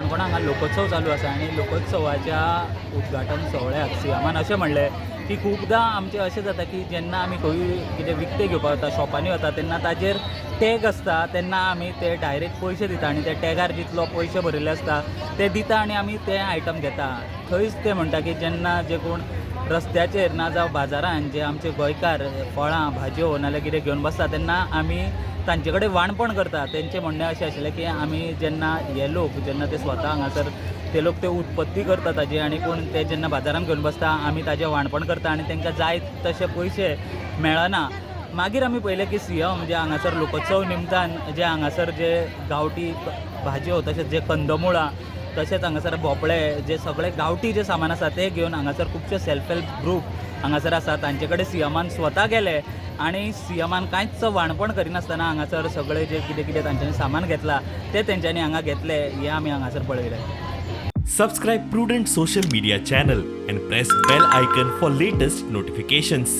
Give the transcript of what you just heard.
पण हांगा लोकोत्सव चालू आसा आनी लोकोत्सवाच्या उद्घाटन सोहळ्याक सीएमान अशें म्हणलें की खूबदां आमचें अशें जाता की जेन्ना आमी खंय कितें विकतें घेवपाक वता शॉपांनी वता तेन्ना ताजेर टॅग आसता तेन्ना आमी ते डायरेक्ट पयशे दिता आनी त्या टॅगार जितलो पयशे भरिल्ले आसता ते दिता आनी आमी ते आयटम घेता. थंयच ते म्हणटा की जेन्ना जे कोण रस्त्याचेर ना जावं बाजारांत जे आमचे गोंयकार फळां भाजयो नाल्यार कितें घेवन बसता तेन्ना आमी तांचे कडेन वाणपण करता. तेंचें म्हणणें अशें आशिल्लें की आमी जेन्ना हे लोक जेन्ना ते स्वता हांगासर ते लोक ते उत्पत्ती करता ताजे आनी कोण ते जेन्ना बाजारांत घेवन बसता आमी ताजें वाणपण करता आनी तांकां जाय तशे पयशे मेळना. मागीर आमी पळयलें की सीएम जे हांगासर लोकोत्सव निमतान जे हांगासर जे गांवठी भाजयो तशेंच जे कंदमुळां तशेंच हांगासर भोपळे जे सगळे गांवठी जे सामान आसा ते घेवन हांगासर खुबशे सेल्फ हेल्प ग्रूप हांगासर आसा तांचे कडेन सीएमान स्वता गेले आनी सीएमान कांयच वाणपण करिनासतना हांगासर सगळें जे कितें कितें तांच्यांनी सामान घेतलां ते तेंच्यांनी हांगा घेतले हें आमी हांगासर पळयलें. Subscribe Prudent social media channel and press bell icon for latest notifications.